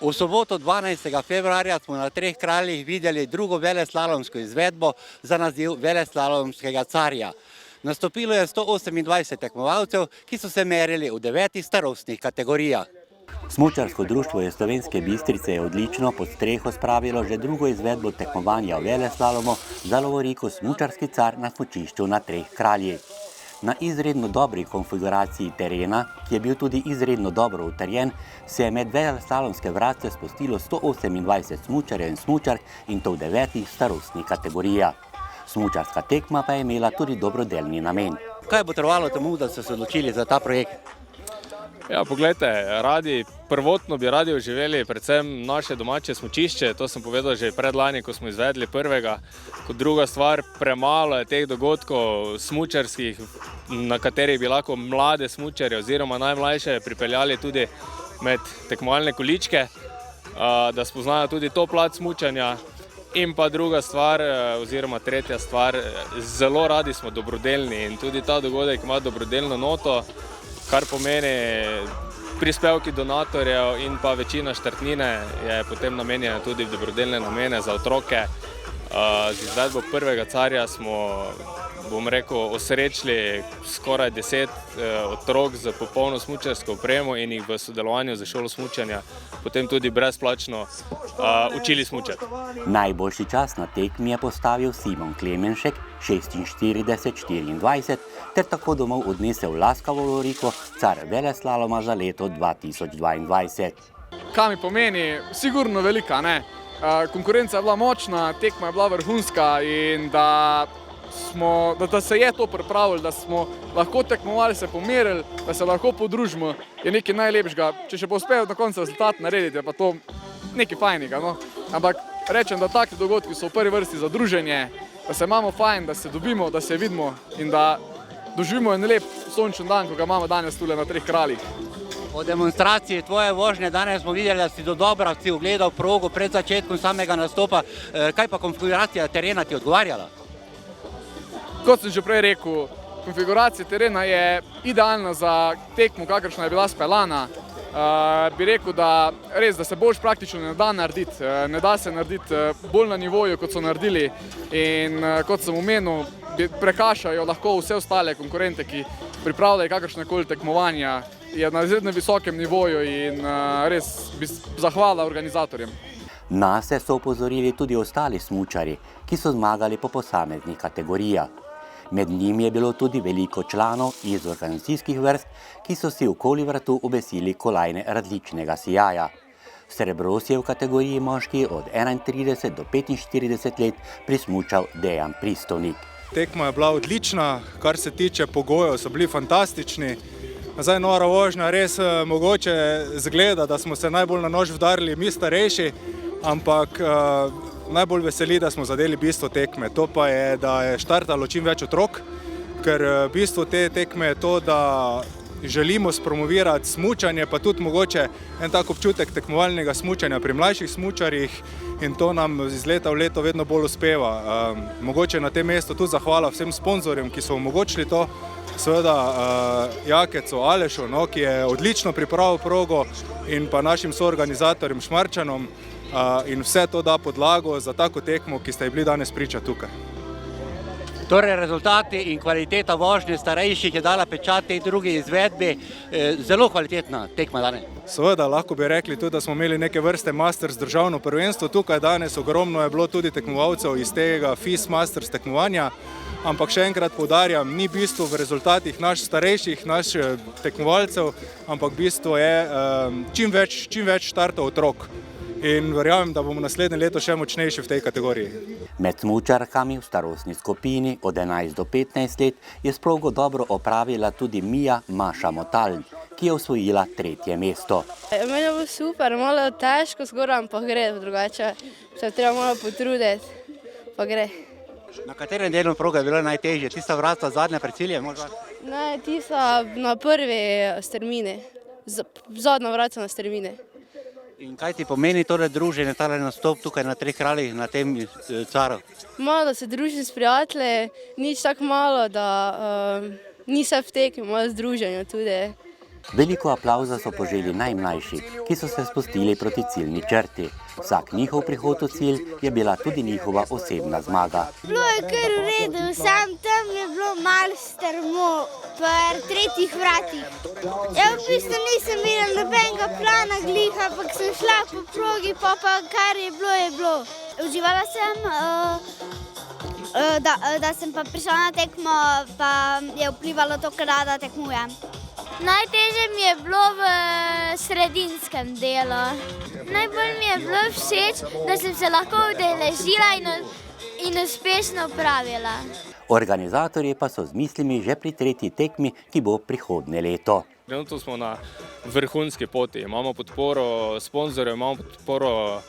V soboto 12. februarja smo na Treh kraljih videli drugo veleslalomsko izvedbo za naziv veleslalomskega carja. Nastopilo je 128 tekmovalcev, ki so se merili v 9 starostnih kategorijah. Smučarsko društvo iz Slovenske Bistrice je odlično pod streho spravilo že drugo izvedbo tekmovanja v veleslalomu za lovoriko Smučarski car na smučišču na Treh kraljih. Na izredno dobri konfiguraciji terena, ki je bil tudi izredno dobro utrjen, se je med veleslalomske vratce spustilo 128 smučarjev in smučark in to v 9 starostnih kategorijah. Smučarska tekma pa je imela tudi dobrodelni namen. Kaj bo potrebovalo temu, da ste se odločili za ta projekt? Ja, poglejte, prvotno bi radi oživeli predvsem naše domače smučišče, to sem povedal že predlani, ko smo izvedli prvega. Kot druga stvar, premalo je teh dogodkov smučarskih, na katerih bi lahko mlade smučarje oziroma najmlajše pripeljali tudi med tekmovalne količke, da spoznajo tudi to plat smučanja. In pa druga stvar, oziroma tretja stvar, zelo radi smo dobrodelni in tudi ta dogodek ima dobrodelno noto, kar pomeni prispevki donatorjev in pa večina štartnine je potem namenjena tudi v dobrodelne namene za otroke. Z izvedbo prvega carja smo, bom rekel, osrečili skoraj 10 otrok z popolno smučarsko opremo in jih v sodelovanju z šolo smučanja potem tudi brezplačno učili smučati. Najboljši čas na tekmi je postavil Simon Klemenšek 46:24 ter tako domov odnesel laskavo lovoriko car veleslaloma za leto 2022. Kaj mi pomeni? Sigurno velika, ne? Konkurenca je bila močna, tekma je bila vrhunska in da se je to pripravili, da smo lahko tekmovali, se pomerili, da se lahko podružimo, je nekaj najlepšega. Če še bo uspel na koncu rezultat narediti, je pa to nekaj fajnega, no? Ampak rečem, da taki dogodki so v prvi vrsti za druženje, da se imamo fajn, da se dobimo, da se vidimo in da doživimo en lep sončen dan, ko ga imamo danes tule na Treh kraljih. Po demonstraciji tvoje vožnje danes smo videli, da si do dobra si ogledal progo pred začetkom samega nastopa. Kaj pa konfiguracija terena ti odgovarjala? Kot sem že prej rekel, konfiguracija terena je idealna za tekmo, kakršna je bila speljana. Bi rekel, da res, da se boljš praktično ne da narediti. Ne da se narediti bolj na nivoju, kot so naredili. In kot sem omenil, prekašajo lahko vse ostale konkurente, ki pripravljajo kakršnekoli tekmovanja. Je na izredno visokem nivoju in res bi zahvala organizatorjem. Nase so opozorili tudi ostali smučarji, ki so zmagali po posameznih kategorijah. Med njimi je bilo tudi veliko članov iz organizacijskih vrst, ki so si okoli vratu obesili kolajne različnega sijaja. Srebro si je v kategoriji moški od 31 do 45 let prismučal Dejan Pristovnik. Tekma je bila odlična, kar se tiče pogojev, so bili fantastični. Zdaj nora vožnja, res mogoče zgleda, da smo se najbolj na nož vdarili mi starejši, ampak najbolj veseli, da smo zadeli bistvo tekme. To pa je, da je štartalo čim več otrok, ker bistvo te tekme je to, da želimo spromovirati smučanje, pa tudi mogoče en tak občutek tekmovalnega smučanja pri mlajših smučarjih in to nam iz leta v leto vedno bolj uspeva. Mogoče na tem mestu tudi zahvala vsem sponzorjem, ki so omogočili to. Seveda Jakecu Alešu, ki je odlično pripravil progo in pa našim soorganizatorjem Šmarčanom in vse to da podlago za tako tekmo, ki ste ji bili danes priča tukaj. Torej rezultati in kvaliteta vožnje starejših je dala pečat tej drugi izvedbi. Zelo kvalitetna tekma danes. Seveda, lahko bi rekli tudi, da smo imeli neke vrste Masters državno prvenstvo. Tukaj danes ogromno je bilo tudi tekmovalcev iz tega FIS Masters tekmovanja. Ampak še enkrat poudarjam, ni bistvo v rezultatih naših starejših, naših tekmovalcev, ampak bistvo je čim več štartov otrok. In verjamem, da bomo naslednje leto še močnejši v tej kategoriji. Med smučarkami v starostni skupini od 11 do 15 let je s progo dobro opravila tudi Mija Maša Motaln, ki je osvojila 3. mesto. Meni je bilo super, malo težko zgoraj, pa gre drugače. Se treba malo potruditi, pa gre. Na katerem delu proge je bilo najtežje? Tista vratca zadnja pred ciljem? Ne, tista na prvi strmini, zadnja vratca na strmini. In kaj ti pomeni torej druženje, tale nastop tukaj na Treh kraljih, na tem caru? Malo, da se družim s prijatelji, nič tako malo, da ni se v tekmi, malo združenju tudi. Veliko aplavza so poželi najmlajši, ki so se spustili proti ciljni črti. Vsak njihov prihod v cilj je bila tudi njihova osebna zmaga. Bilo je kar v redu, sam tam je bilo malo strmo, pri tretjih vratih. Ja, v bistvu nisem imela nobenega plana gliha, ampak sem šla po progi, pa kar je bilo, je bilo. Uživala sem, da sem pa prišla na tekmo, pa je vplivalo to, kar rada tekmujem. Najtežje mi je bilo v sredinskem delu. Najbolj mi je bilo všeč, da sem se lahko udeležila in uspešno opravila. Organizatorji pa so z mislimi že pri tretji tekmi, ki bo prihodnje leto. Trenutno smo na vrhunski poti. Imamo podporo sponzorjev, imamo podporo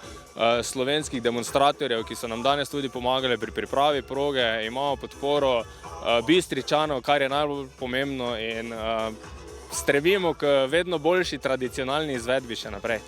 slovenskih demonstratorjev, ki so nam danes tudi pomagali pri pripravi proge. Imamo podporo Bistričanov, kar je najbolj pomembno, in strebimo k vedno boljši tradicionalni izvedbi še naprej.